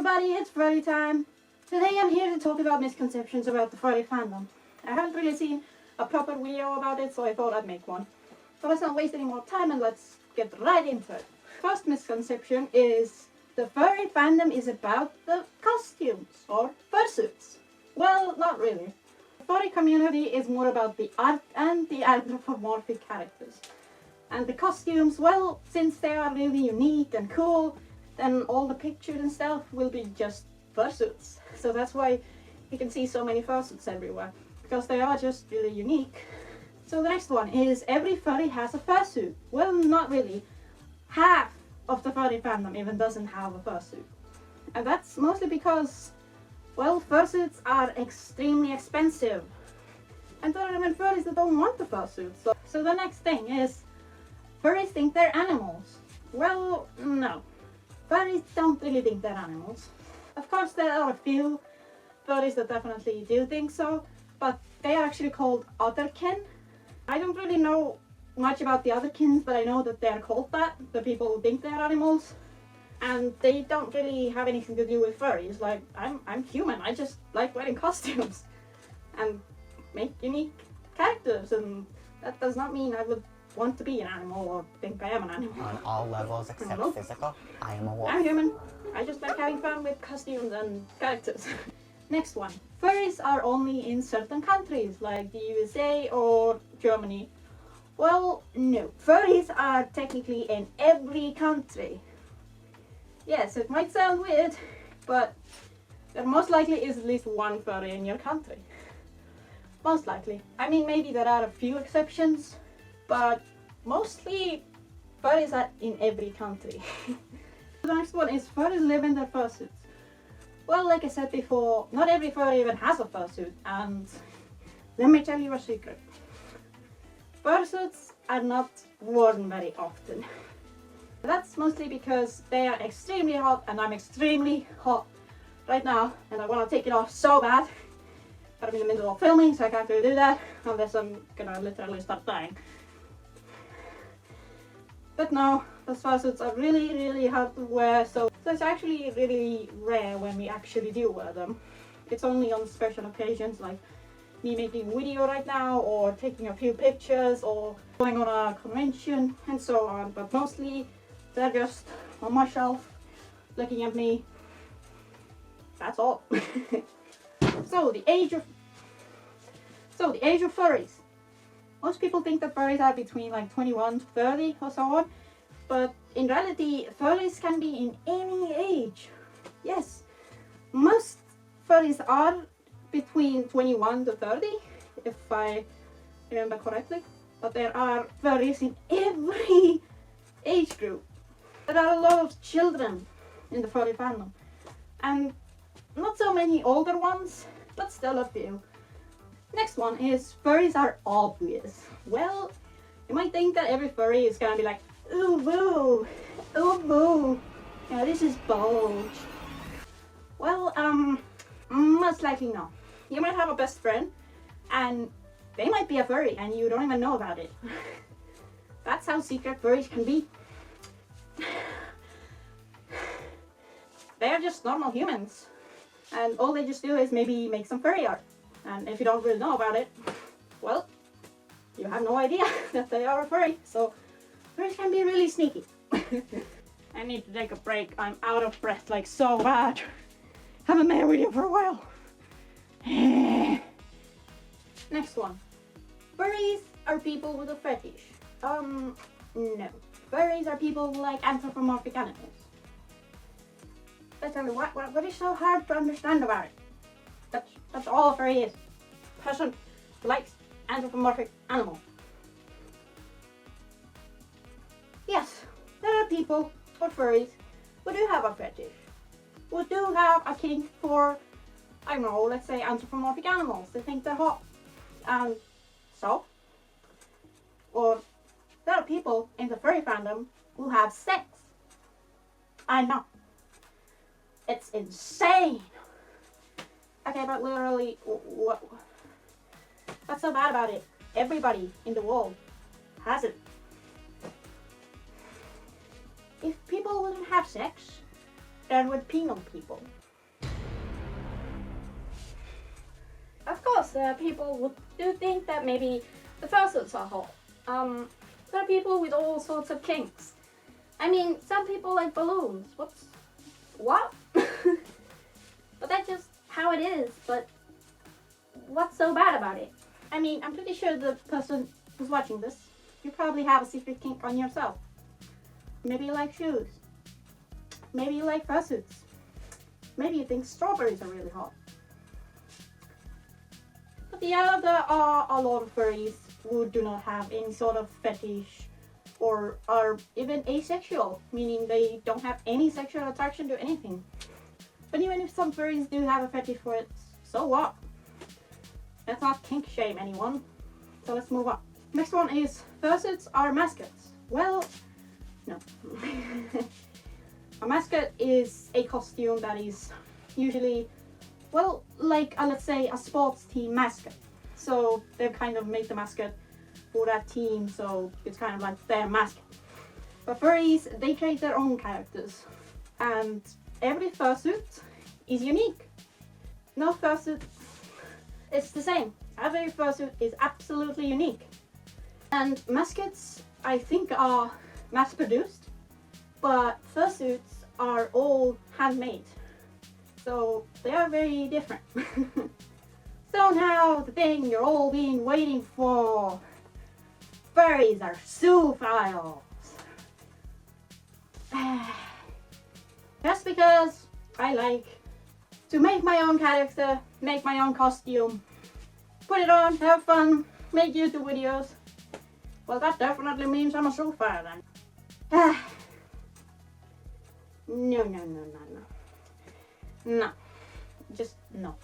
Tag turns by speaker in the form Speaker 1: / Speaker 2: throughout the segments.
Speaker 1: everybody, it's Furry time. Today I'm here to talk about misconceptions about the furry fandom. I haven't really seen a proper video about it, so I thought I'd make one. So let's not waste any more time and let's get right into it. First misconception is the furry fandom is about the costumes or fursuits. Well, not really. The furry community is more about the art and the anthropomorphic characters. And the costumes, well, since they are really unique and cool, then all the pictures and stuff will be just fursuits. So that's why you can see so many fursuits everywhere, because they are just really unique. So the next one is every furry has a fursuit. Well, not really. Half of the furry fandom even doesn't have a fursuit. And that's mostly because, well, fursuits are extremely expensive. And there are even furries that don't want the fursuit. So the next thing is, furries think they're animals. Well, no. Furries don't really think they're animals. Of course, there are a few furries that definitely do think so, but they are actually called otherkin. I don't really know much about the otherkins, but I know that they're called that, the people who think they're animals. And they don't really have anything to do with furries. Like, I'm human, I just like wearing costumes and make unique characters, and that does not mean I would want to be an animal or think I am an animal.
Speaker 2: On all levels except physical, I am a wolf.
Speaker 1: I'm human. I just like having fun with costumes and characters. Next one. Furries are only in certain countries, like the USA or Germany. Well, no. Furries are technically in every country. Yes, it might sound weird, but there most likely is at least one furry in your country. Most likely. I mean, maybe there are a few exceptions, but mostly furries are in every country. The next one is furries live in their fursuits. Well, like I said before, not every furry even has a fursuit, and let me tell you a secret. Fursuits are not worn very often. That's mostly because they are extremely hot, and I'm extremely hot right now, and I want to take it off so bad. But I'm in the middle of filming, so I can't really do that unless I'm gonna literally start dying. But no, those fursuits are really hard to wear, so it's actually really rare when we actually do wear them. It's only on special occasions, like me making a video right now, or taking a few pictures, or going on a convention, and so on. But mostly, they're just on my shelf, looking at me. That's all. So the age of furries. Most people think that furries are between like 21 to 30 or so on, but in reality, furries can be in any age. Yes, most furries are between 21 to 30, if I remember correctly, but there are furries in every age group. There are a lot of children in the furry fandom, and not so many older ones, but still a few. Next one is furries are obvious. Well, you might think that every furry is gonna be like, ooh boo, ooh boo, yeah, this is bulge. Well, most likely no. You might have a best friend, and they might be a furry, and you don't even know about it. That's how secret furries can be. They are just normal humans, and all they just do is maybe make some furry art. And if you don't really know about it, well, you have no idea that they are a furry. So furries can be really sneaky. I need to take a break. I'm out of breath like so bad. Haven't made a video for a while. Next one. Furries are people with a fetish. No. Furries are people who like anthropomorphic animals. But tell me, what is so hard to understand about it? That's all a furry is. Person who likes anthropomorphic animal. Yes, there are people, or furries, who do have a fetish. Who do have a kink for, I don't know, let's say anthropomorphic animals. They think they're hot. And so? Or there are people in the furry fandom who have sex. I know. It's insane. Okay, but literally, what's so bad about it? Everybody in the world has it. If people wouldn't have sex, start with penal people. Of course, there are people who do think that maybe the fursuits are hot. There are people with all sorts of kinks. I mean, some people like balloons. What? But that's just how it is. But what's so bad about it? I mean, I'm pretty sure the person who's watching this, you probably have a secret kink on yourself. Maybe you like shoes. Maybe you like fursuits. Maybe you think strawberries are really hot. But yeah, there are a lot of furries who do not have any sort of fetish or are even asexual, meaning they don't have any sexual attraction to anything. But even if some furries do have a fetish for it, so what? Let's not kink shame anyone. So let's move on. Next one is fursuits are mascots. Well, no. A mascot is a costume that is usually, well, like let's say a sports team mascot. So they've kind of made the mascot for that team, so it's kind of like their mascot. But furries, they create their own characters, and every fursuit is unique. No fursuit is the same. Every fursuit is absolutely unique. And mascots, I think, are mass-produced, but fursuits are all handmade, so they are very different. So now the thing you're all been waiting for. Furries are zoophiles. Just because I like to make my own character, make my own costume, put it on, have fun, make YouTube videos. Well, that definitely means I'm a zoophile then. No. Just no.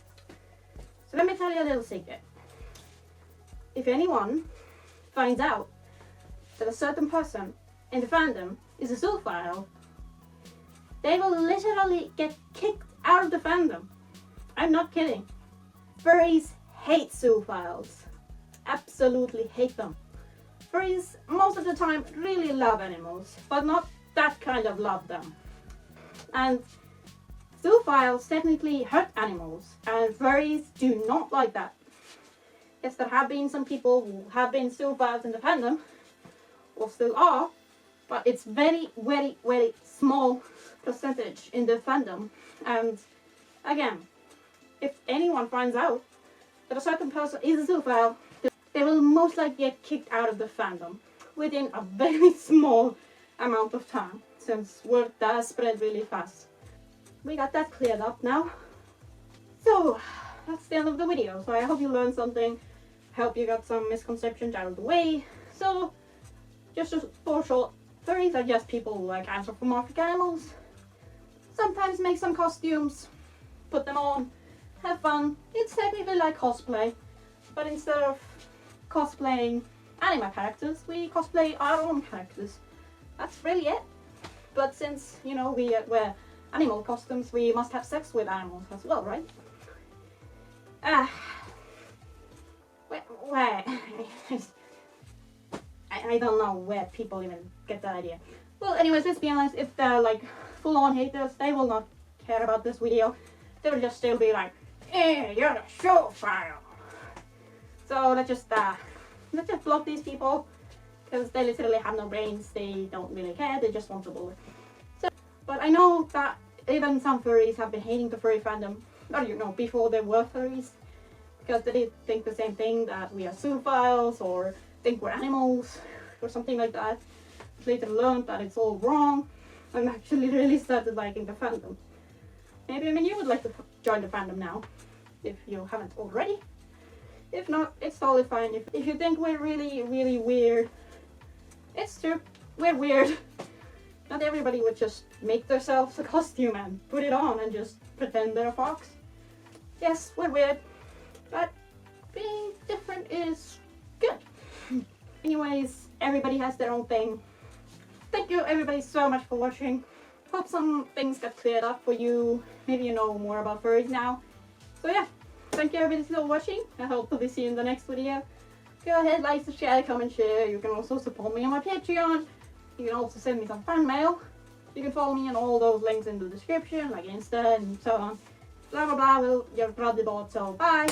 Speaker 1: So let me tell you a little secret. If anyone finds out that a certain person in the fandom is a zoophile, they will literally get kicked out of the fandom. I'm not kidding. Furries hate zoophiles. Absolutely hate them. Furries most of the time really love animals, but not that kind of love them. And zoophiles technically hurt animals, and furries do not like that. Yes, there have been some people who have been zoophiles in the fandom, or still are, but it's very, very, very small percentage in the fandom. And again, if anyone finds out that a certain person is a zoophile, they will most likely get kicked out of the fandom within a very small amount of time, since word does spread really fast. We got that cleared up now. So that's the end of the video. So I hope you learned something. Hope you got some misconceptions out of the way. So just for short, furries are just people who like anthropomorphic animals. Sometimes make some costumes, put them on, have fun. It's technically like cosplay, but instead of cosplaying anime characters, we cosplay our own characters. That's really it. But since, you know, we wear animal costumes, we must have sex with animals as well, right? Where? I don't know where people even get that idea. Well, anyways, let's be honest, if they're like full-on haters, they will not care about this video. They will just still be like, you're a zoophile. So let's just block these people, because they literally have no brains. They don't really care. They just want to bully. So, but I know that even some furries have been hating the furry fandom, or you know, before they were furries, because they did think the same thing, that we are zoophiles or think we're animals or something like that. Later learned that it's all wrong and actually really started liking the fandom. Maybe you would like to join the fandom now, if you haven't already. If not, it's totally fine. If you think we're really, really weird, it's true, we're weird. Not everybody would just make themselves a costume and put it on and just pretend they're a fox. Yes, we're weird, but being different is good. Anyways, everybody has their own thing. Thank you everybody so much for watching. Hope some things got cleared up for you. Maybe you know more about furries now. So yeah, thank you everybody for watching. I hope to see you in the next video. Go ahead, like, subscribe, comment, share. You can also support me on my Patreon. You can also send me some fan mail. You can follow me on all those links in the description, like Insta and so on. Blah blah blah, well, you're probably bored, so bye.